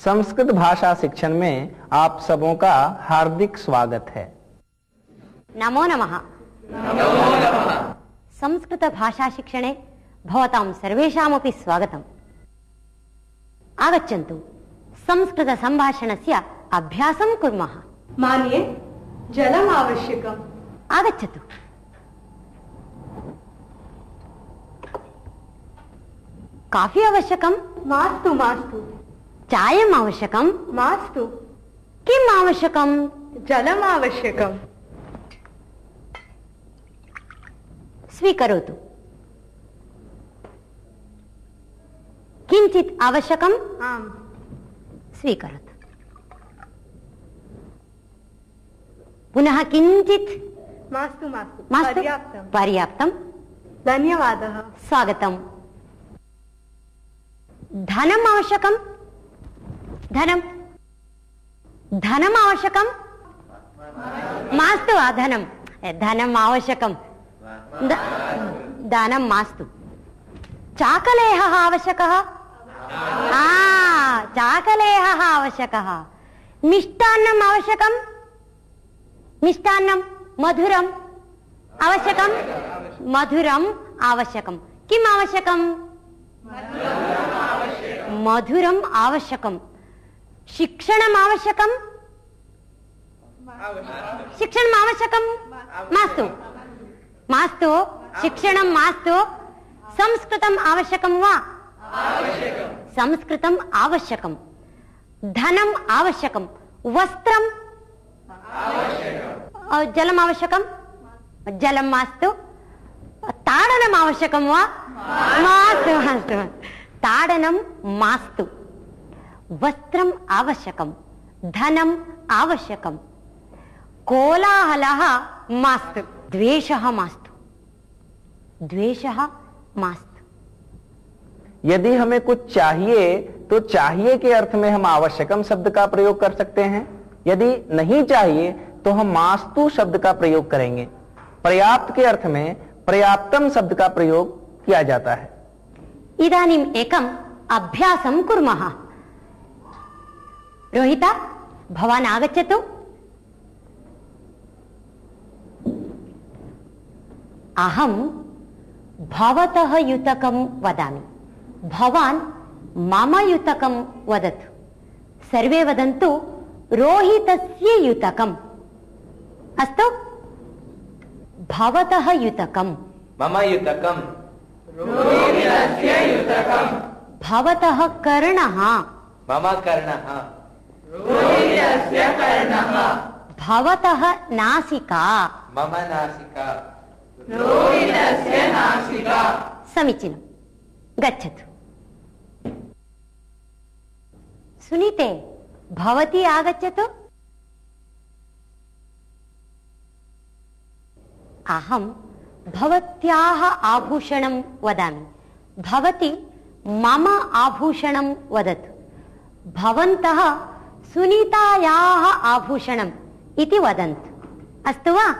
संस्कृत भाषा शिक्षण में आप सबों का हार्दिक स्वागत है। नमो नमः। नमो नमः। संस्कृत भाषा शिक्षणे भवतां सर्वेषामपि स्वागतम्। आगच्छन्तु संस्कृत संभाषणस्य अभ्यासं कुर्मः। मान्ये जलम् आवश्यकम्। आगच्छतु। काफी आवश्यकं? मास्तु मास्तु। चायम् आवश्यकं? मास्तु। किम् आवश्यकं? जलम् आवश्यकम्। स्वीकरोतु। किञ्चित् आवश्यकम्? आम्। स्वीकरोतु। पुनः किञ्चित्? मास्तु मास्तु। मास्तु? पर्याप्तम्। पर्याप्तं। धन्यवादः। स्वागतम्। धनम् आवश्यकं? धनम् आवश्यकं? मास्तु धनं। धनम् आवश्यकं। धनं मास्तु। चाकलेहः आवश्यकः? चाकलेहः आवश्यकः। मिष्टान्नम् आवश्यकं? मिष्टान्नं मधुरम् आवश्यकं? मधुरम् आवश्यकं। किम् आवश्यकं? मधुरम् आवश्यकं। शिक्षणम् आवश्यकं? शिक्षणम् आवश्यकं? मास्तु मास्तु। शिक्षणं मास्तु। संस्कृतम् आवश्यकं वा? संस्कृतम् आवश्यकं। धनम् आवश्यकं। वस्त्रं? जलम् आवश्यकं? जलं मास्तु। ताडनम् आवश्यकं वा? मास्तु मास्तु। ताडनं मास्तु। वस्त्रम् आवश्यकं। धनम् आवश्यकं। कोलाहलः मास्तु। द्वेषः मास्तु। द्वेषः मास्तु। यदि हमें कुछ चाहिए तो चाहिए के अर्थ में हम आवश्यकम शब्द का प्रयोग कर सकते हैं। यदि नहीं चाहिए तो हम मास्तु शब्द का प्रयोग करेंगे। पर्याप्त के अर्थ में पर्याप्तम शब्द का प्रयोग किया जाता है। इदानीम् एकम् अभ्यासं कुर्मः। रोहिता, भवान् आगच्छतु। अहं भवतः युतकं वदामि, भवान् मम युतकं वदतु। सर्वे वदन्तु रोहितस्य युतकम्। अस्तु? भवतः युतकं। मम युतकं। रोहितस्य युतकम्। भवतः कर्णः। मम कर्णः। रोहितस्य कर्णः। भवतः नासिका। मम नासिका। रोहितस्य नासिका। समीचीनं। गच्छतु। सुनीते, भवती आगच्छतु। अहं भवत्याः आभूषणं वदामि, भवती मम आभूषणं वदतु। भवन्तः सुनीतायाः आभूषणम् इति वदन्तु। अस्तु वा?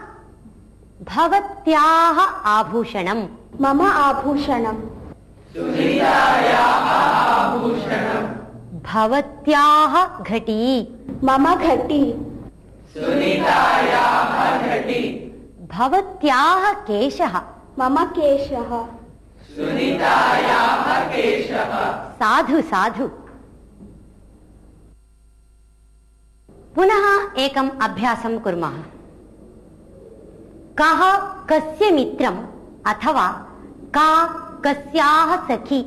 भवत्याः आभूषणं। मम आभूषणम्। सुनीतायाः आभूषणम्। भवत्याः घटी। मम घटी। सुनीतायाः घटी। भवत्याः केशः। मम केशः। सुनीतायाः केशः। साधु साधु। पुनः एकम् अभ्यासं कुर्मः। कः कस्य मित्रम् अथवा का कस्याः सखी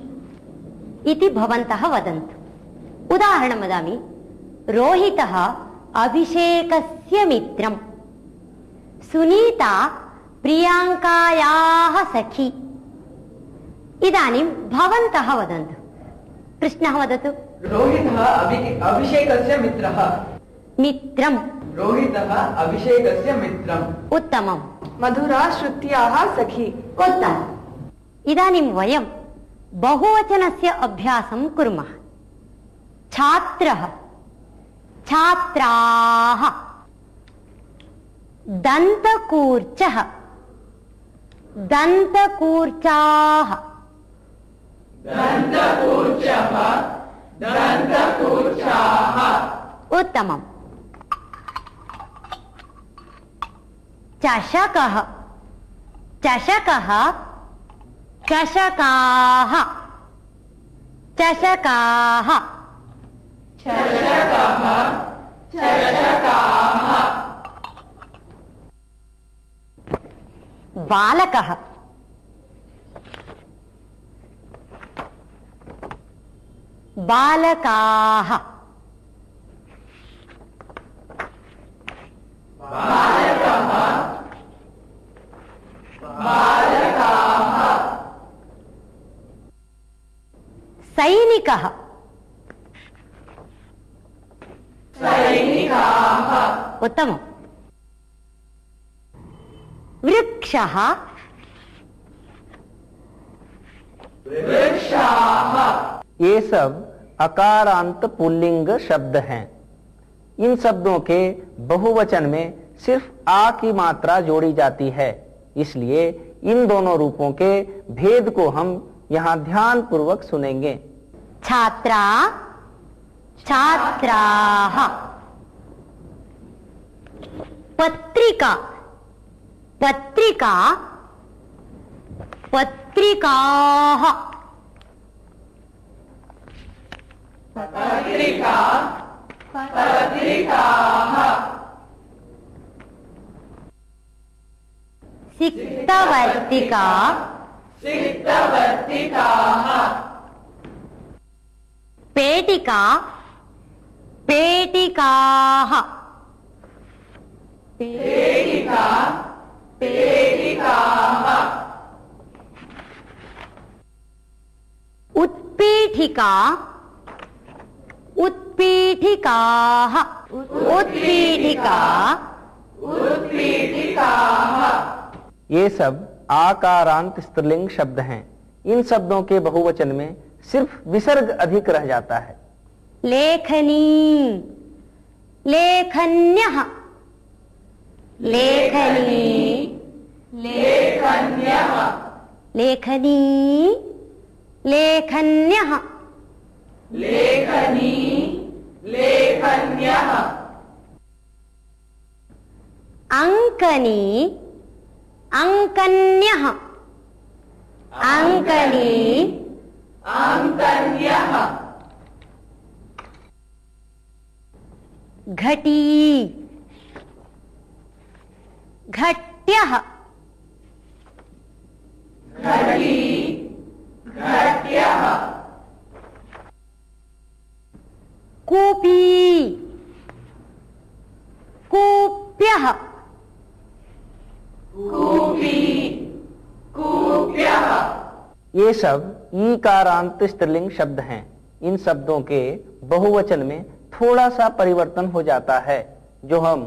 इति भवन्तः वदन्तु। उदाहरणं वदामि। रोहितः अभिषेकस्य मित्रम्। सुनीता प्रियाङ्कायाः सखी। इदानीं भवन्तः वदन्तु। कृष्णः वदतु। रोहितः अभिषेकस्य मित्रः। मित्रम्। रोहितः अभिषेकस्य मित्रम्। उत्तमम्। मधुरा श्रुत्याः सखी। उत्तमम्। इदानीं वयं बहुवचनस्य अभ्यासं कुर्मः। छात्रः, छात्राः, दन्तकूर्चः, दन्तकूर्चाः, दन्तकूर्चः, दन्तकूर्चाः, उत्तमम्। चषकः, चषकः, चषकाः, चषकाः, बालकः, बालकाः, सैनिकः, उत्तमम्। वृक्षः, ये सब अकारांत पुल्लिंग शब्द हैं। इन शब्दों के बहुवचन में सिर्फ आ की मात्रा जोड़ी जाती है, इसलिए इन दोनों रूपों के भेद को हम यहाँ ध्यान पूर्वक सुनेंगे। छात्रा, छात्राः, पत्रिका, पत्रिका, पत्रिकाः, सिक्तवर्तिका, पेटिका, पेटिकाः, उत्पीठिका, उत्पीठिकाः, उत्पीठिका, ये सब आकारांत स्त्रीलिंग शब्द हैं। इन शब्दों के बहुवचन में सिर्फ विसर्ग अधिक रह जाता है। लेखनी, लेखन्यः, लेखनी, लेखनी, लेखन्यः, अंकनी, अंकन्यः, अंकनी, घटी, घट्यः, कूपी, कूप्यः, ये सब ईकारांत स्त्रीलिंग शब्द हैं। इन शब्दों के बहुवचन में थोड़ा सा परिवर्तन हो जाता है, जो हम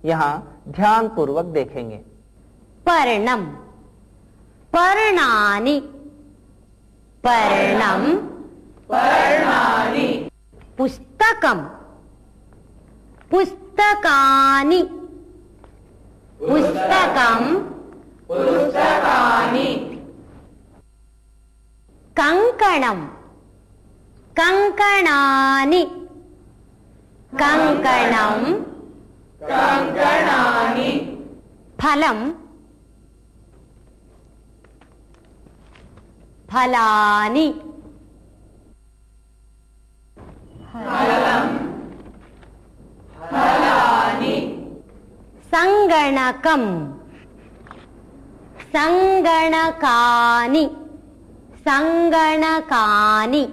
यहाँ ध्यान पूर्वक देखेंगे। पर्णम, पर्णानि, पर्णम, पुस्तकम, पुस्तकानि, पुस्तकम, कंकणम, कंकणानि, कंकणम, फलम, फलानि, संगणकम, संगणकानि, संगणकानि,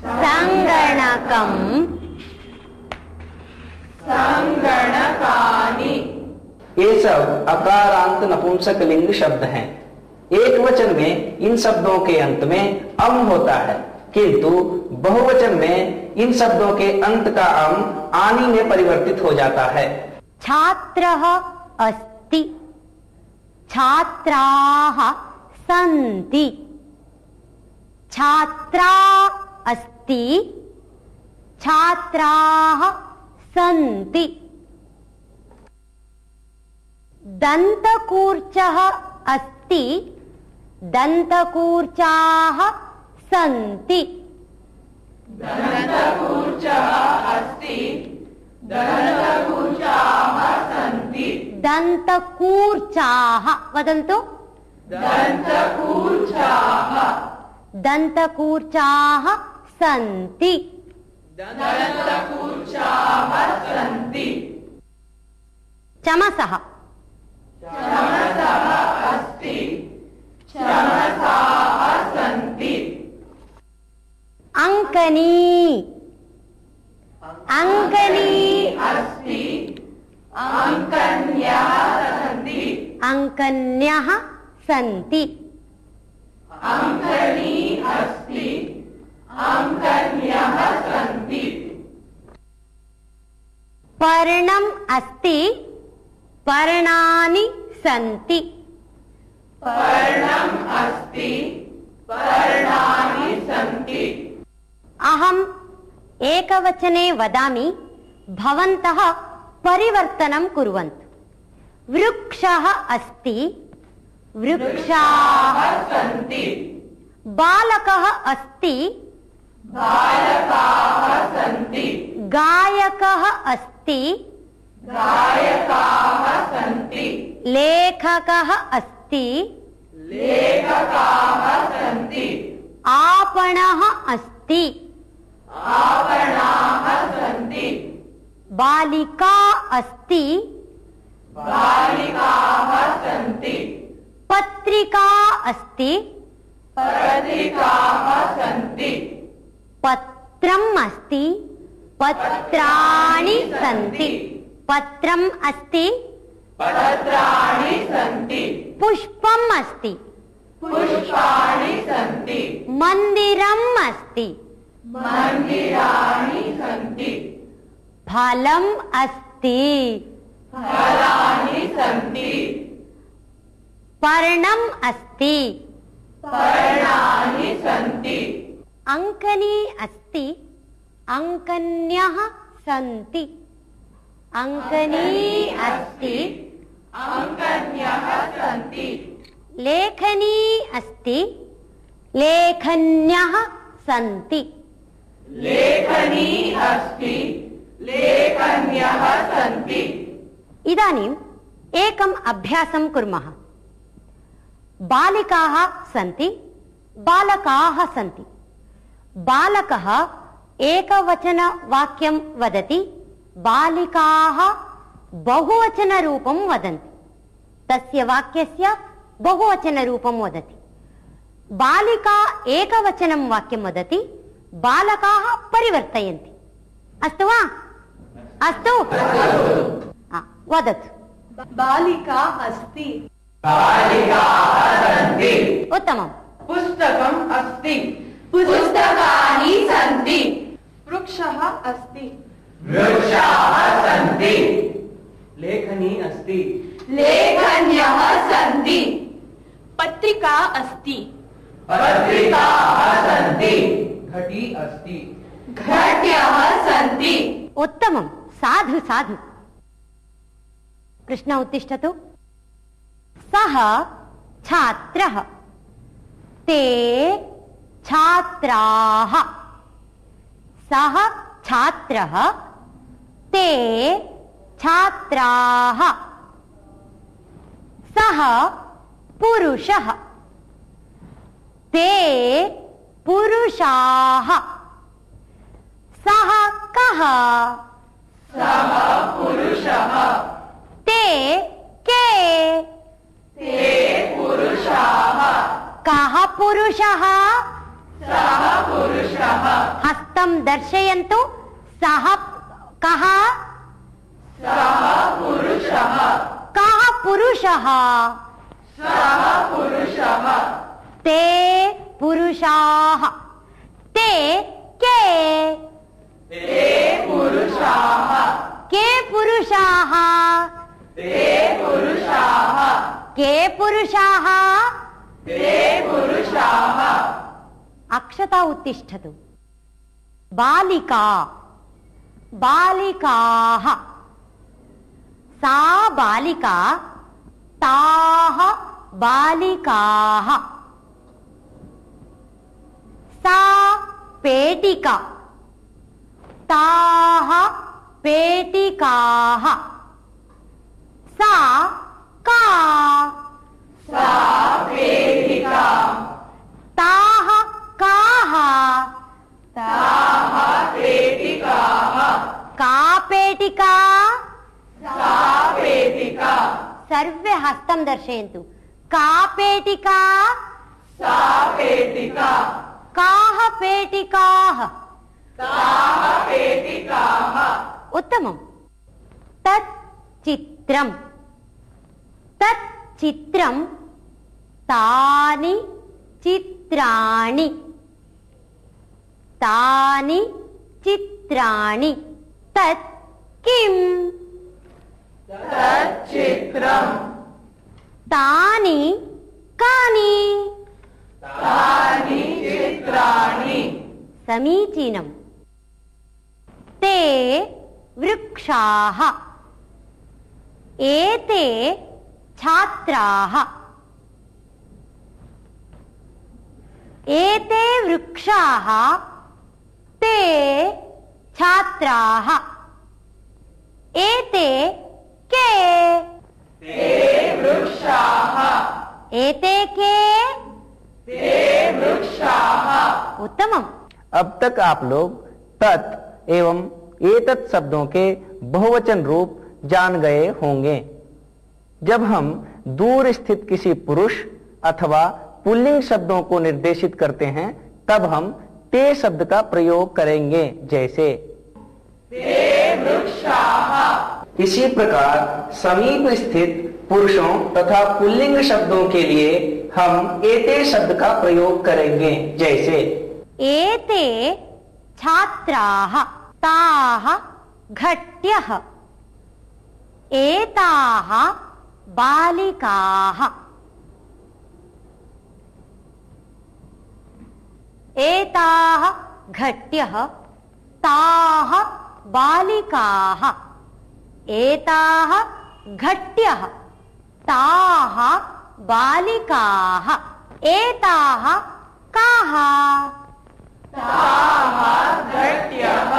संगणकम, ये सब अकारांत नपुंसक लिंग शब्द हैं। एक वचन में इन शब्दों के अंत में अम होता है, किंतु बहुवचन में इन शब्दों के अंत का अम आनी में परिवर्तित हो जाता है। छात्रः अस्ति, छात्राः सन्ति, छात्रा अस्ति, छात्राः सन्ति। दन्तकूर्चः अस्ति, दन्तकूर्चाः सन्ति, दन्तकूर्चः अस्ति दन्तकूर्चाः सन्ति दन्तकूर्चाः वदन्तु दन्तकूर्चाः दन्तकूर्चाः सन्ति दन्तकूर्चाः सन्ति चमसः चमसः अस्ति चमसाः सन्ति अंकनी अंकनी अस्ति अंकन्यः सन्ति अंकन्यः सन्ति अंकनी अस्ति अंकन्यः सन्ति पर्णम् अस्ति पर्णानि सन्ति पर्णम् अस्ति पर्णानि सन्ति अहम् एकवचने वदामि भवन्तः परिवर्तनं कुर्वन्तु वृक्षः अस्ति वृक्षाः सन्ति बालकः अस्ति बालकाः सन्ति गायकः अस्ति गायकाः सन्ति लेखकः अस्ति लेखकाः सन्ति आपणः अस्ति आपणाः सन्ति बालिका अस्ति बालिकाः सन्ति पत्रिका अस्ति पत्रिकाः सन्ति पत्रम् अस्ति पत्राणि सन्ति पत्रम् अस्ति पत्राणि सन्ति पुष्पम् अस्ति पुष्पाणि सन्ति मन्दिरम् अस्ति मन्दिराणि सन्ति फलम् अस्ति फलानि सन्ति पर्णम् अस्ति पर्णानि सन्ति अंकनी अस्ति अंकन्यः सन्ति अंकनी अस्ति अंकन्यः सन्ति लेखनी अस्ति लेखन्यः सन्ति लेखनी अस्ति लेखन्यः सन्ति इदानीम् एकम् अभ्यासं कुर्मः बालिकाः सन्ति बालकाः सन्ति बालकः एकवचनवाक्यं वदति बालिकाः बहुवचनरूपं वदन्ति तस्य वाक्यस्य बहुवचनरूपं वदति बालिका एकवचनं वाक्यं वदति बालकाः परिवर्तयन्ति अस्तु वा अस्तु वदतु बालिका अस्ति बालिकाः सन्ति उत्तमम् पुस्तकम् अस्ति पुस्तकानि सन्ति वृक्षः अस्ति वृक्षाः सन्ति लेखनी अस्ति लेखन्यः सन्ति पत्रिका अस्ति पत्रिकाः सन्ति घटी अस्ति घट्यः सन्ति उत्तमं साधु साधु कृष्ण उत्तिष्ठतु सः छात्रः ते छात्राः सः छात्रः ते छात्राः सः पुरुषः ते पुरुषाः सः कः सः पुरुषः ते के ते पुरुषाः कः पुरुषः सः पुरुषः हस्तं दर्शयन्तु सः कः सः पुरुषः कः पुरुषः सः पुरुषः ते पुरुषाः ते के ते पुरुषाः के पुरुषाः ते पुरुषाः के पुरुषाः ते पुरुषाः अक्षता उत्तिष्ठतु बालिका बालिकाः सा बालिका ताः बालिकाः सा पेटिका ताः पेटिकाः। सा का सा पेटिका। ताः काः ताः पेटिकाः। का पेटिका। सा पेटिका। सर्वे हस्तं दर्शयन्तु। का पेटिका। सा पेटिका। काः पेटिकाः। ताः पेटिकाः। उत्तमम्। तत् चित्रम्। तत् चित्रं तानि चित्राणि। तानि चित्राणि। तत् किम्। तच्चित्रम्। तानि कानि। तानि चित्राणि। समीचीनम्। ते वृक्षाः। एते छात्राः। एते वृक्षाः। ते छात्राः। एते के। ते वृक्षाः। एते के। ते वृक्षाः। उत्तमम्। अब तक आप लोग तत् एवं एतत् शब्दों के बहुवचन रूप जान गए होंगे। जब हम दूर स्थित किसी पुरुष अथवा पुल्लिंग शब्दों को निर्देशित करते हैं तब हम ते शब्द का प्रयोग करेंगे, जैसे ते वृक्षाः। इसी प्रकार समीप स्थित पुरुषों तथा पुल्लिंग शब्दों के लिए हम एते शब्द का प्रयोग करेंगे, जैसे एते छात्राः। ताः घट्यः। एताः बालिकाः। एताः घट्यः। ताः बालिकाः। एताः घट्यः। ताः बालिकाः। एताः काः। ताः घट्यः।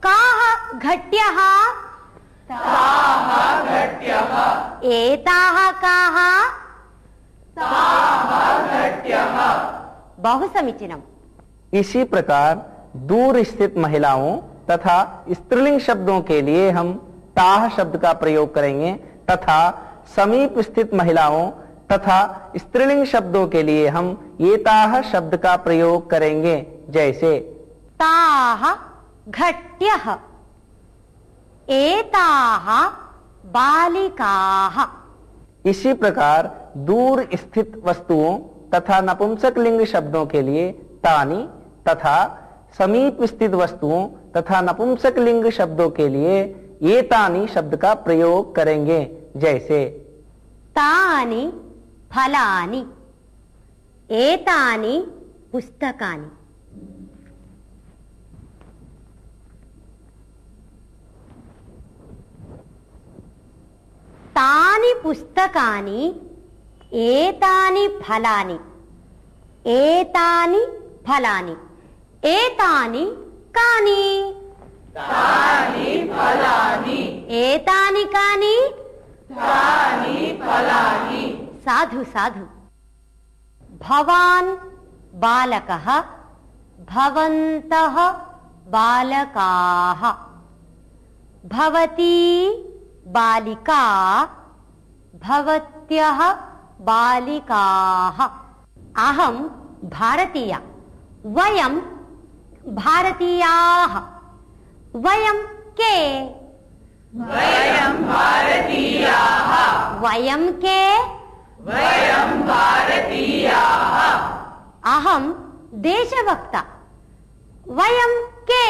काः घट्यः। ताः घट्यः। एताः काः। ताः घट्यः। बहु समीचीनम्। इसी प्रकार दूर स्थित महिलाओं तथा स्त्रीलिंग शब्दों के लिए हम ताह शब्द का प्रयोग करेंगे तथा समीप स्थित महिलाओं तथा स्त्रीलिंग शब्दों के लिए हम एताह शब्द का प्रयोग करेंगे, जैसे ताः घट्यः। एताः बालिकाः। इसी प्रकार दूर स्थित वस्तुओं तथा नपुंसक लिंग शब्दों के लिए तानि तथा समीप स्थित वस्तुओं तथा नपुंसक लिंग शब्दों के लिए एतानि शब्द का प्रयोग करेंगे, जैसे तानि फलानि। एतानि पुस्तकानि। तानि पुस्तकानि। एतानि फलानि। एतानि फलानि। एतानि कानि। तानि फलानि। एतानि कानि। तानि फलानि। साधु साधु। भवान् बालकः। भवन्तः बालकाः। भवती बालिका। भवत्यः बालिकाः। अहं भारतीया। वयं भारतीयाः। वयं के। वयं भारतीयाः। वयं के। वयं भारतीयाः। अहं देशभक्ता। वयं के।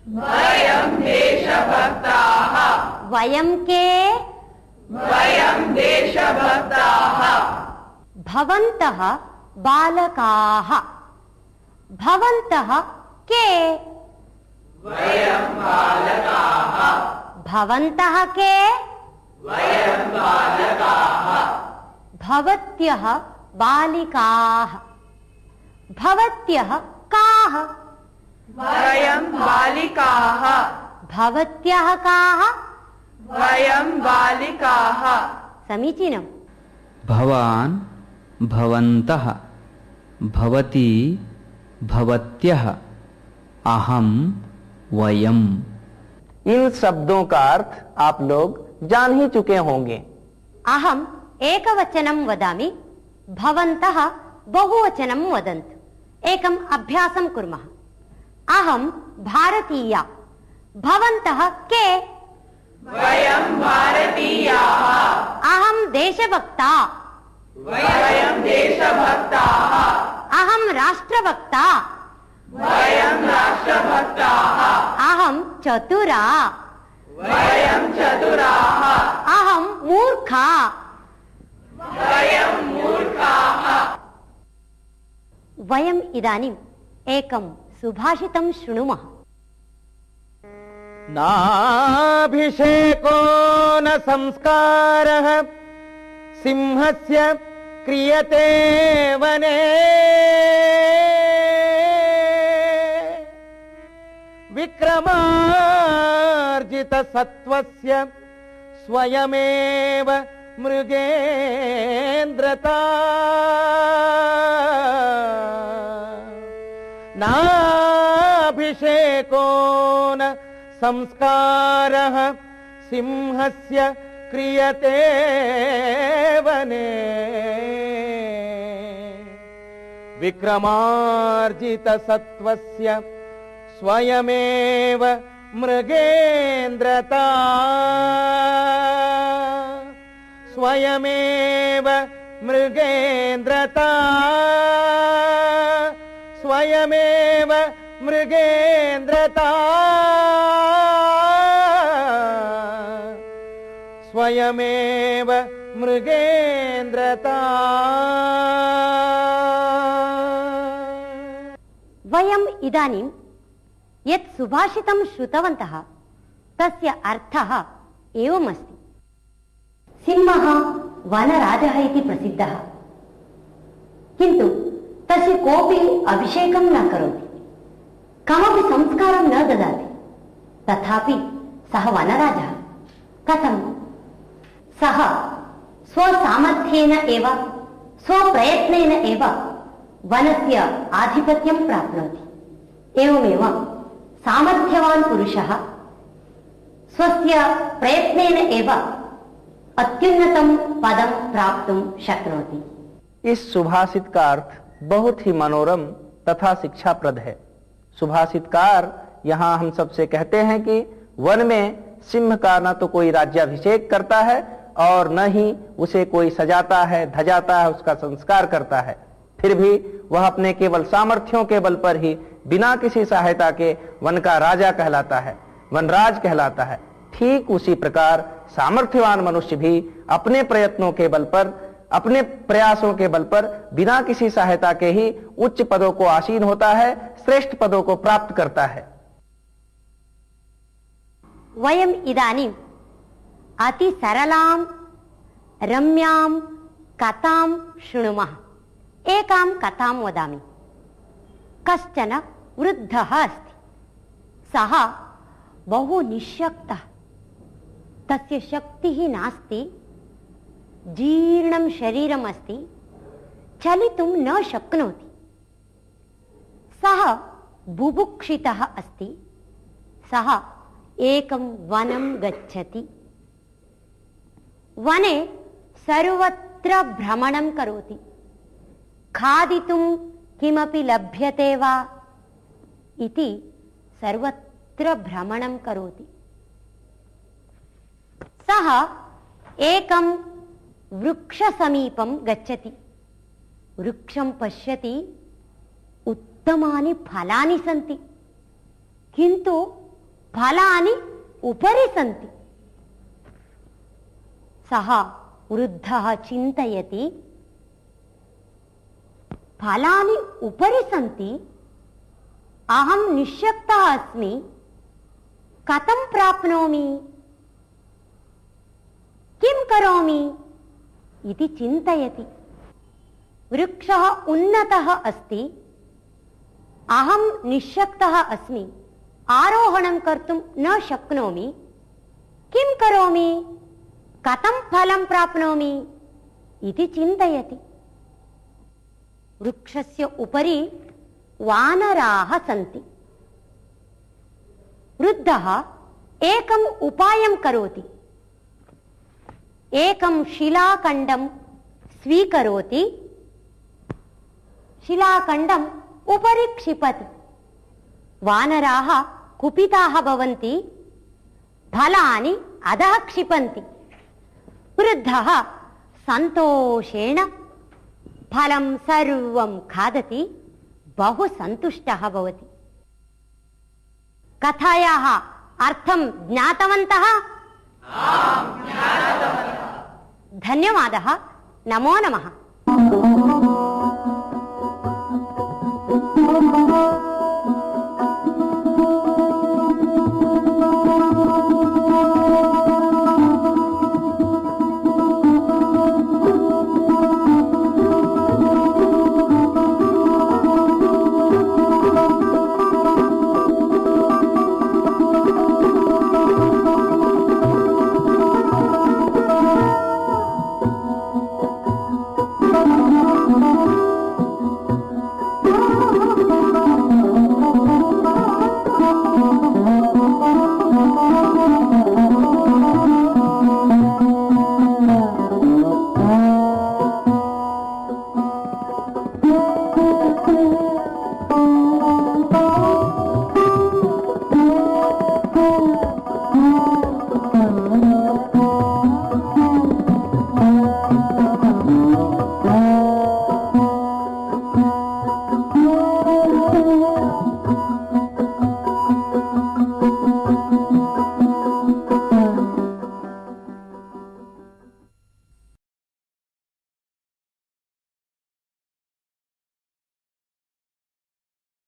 वयं देशभक्ताः। वयं के। वयं देशभक्ताः। भवन्तः बालकाः। भवन्तः के। वयं बालकाः। भवन्तः के। वयं बालकाः। भवत्यः बालिकाः। भवत्यः काः। वयं बालिकाः भवत्यः काः? वयं बालिकाः समीचीनम्। भवान् भवन्तः भवती भवत्यः अहं वयम्। इन शब्दों का अर्थ आप लोग जान ही चुके होंगे। अहम् एकवचनं वदामि, भवन्तः बहुवचनं वदन्तु। एकम् अभ्यासं कुर्मः। अहं भारतीया, भवन्तः के? वयं भारतीयाः अहं देशभक्ता, वयं देशभक्ताः अहं राष्ट्रभक्ता, वयं राष्ट्रभक्ताः अहं चतुरा, वयं चतुराः अहं मूर्खा। वयं मूर्खाः। वयम् इदानीम् एकं सुभाषितं शृणुमः। नाभिषेको न संस्कारः सिंहस्य क्रियते वने विक्रमार्जितसत्त्वस्य स्वयमेव मृगेन्द्रता। नाभिषेको न संस्कारः सिंहस्य क्रियते वने विक्रमार्जितसत्त्वस्य स्वयमेव मृगेन्द्रता। स्वयमेव मृगेन्द्रता, स्वयमेव मृगेन्द्रता, स्वयमेव मृगेन्द्रता। वयम् इदानीं यत् सुभाषितं श्रुतवन्तः तस्य अर्थः एवमस्ति। सिंहः वनराजः इति प्रसिद्धः, किन्तु तस्य कोऽपि अभिषेकं न करोति, कमपि संस्कारं न ददाति, तथापि सः वनराजः कथं? सः स्वसामर्थ्येन एव स्वप्रयत्नेन एव वनस्य आधिपत्यं प्राप्नोति। एवमेव सामर्थ्यवान् पुरुषः स्वस्य प्रयत्नेन एव अत्युन्नतं पदं प्राप्तुं शक्नोति। इस सुभाषित का अर्थ बहुत ही मनोरम तथा शिक्षाप्रद है। सुभाषितकार यहाँ हम सबसे कहते हैं कि वन में सिंह का न तो कोई राज्याभिषेक करता है और न ही उसे कोई सजाता है, धजाता है, उसका संस्कार करता है। फिर भी वह अपने केवल सामर्थ्यों के बल पर ही बिना किसी सहायता के वन का राजा कहलाता है, वनराज कहलाता है। ठीक उसी प्रकार सामर्थ्यवान मनुष्य भी अपने प्रयत्नों के बल पर, अपने प्रयासों के बल पर बिना किसी सहायता के ही उच्च पदों को आसीन होता है, श्रेष्ठ पदों को प्राप्त करता है। वयम् इदानीम् अति सरलां रम्यां कथां शृणुमः। एकां कथां वदामि। कश्चन वृद्धः अस्ति, सः बहु निःशक्तः, तस्य शक्तिः नास्ति, जीर्णं शरीरम् अस्ति, चलितुं न शक्नोति। सः बुभुक्षितः अस्ति, सः एकं वनं गच्छति। वने सर्वत्र भ्रमणं करोति, खादितुं किमपि लभ्यते वा इति सर्वत्र भ्रमणं करोति। सः एकं वृक्षसमीपं गच्छति, वृक्षं पश्यति, उत्तमानि फलानि सन्ति, किन्तु फलानि उपरि सन्ति। सः वृद्धः चिन्तयति, फलानि उपरि सन्ति, अहं निःशक्तः अस्मि, कथं प्राप्नोमि, किं करोमि इति चिन्तयति। वृक्षः उन्नतः अस्ति, अहं निश्शक्तः अस्मि, आरोहणं कर्तुं न शक्नोमि, किं करोमि, कथं फलं प्राप्नोमि इति चिन्तयति। वृक्षस्य उपरि वानराः सन्ति। वृद्धः एकम् उपायं करोति। एकं शिलाखण्डं स्वीकरोति, शिलाखण्डम् उपरि क्षिपति। वानराः कुपिताः भवन्ति, फलानि अधः क्षिपन्ति। वृद्धः सन्तोषेण फलं सर्वं खादति, बहु सन्तुष्टः भवति। कथायाः अर्थं ज्ञातवन्तः? धन्यवादः। नमो नमः।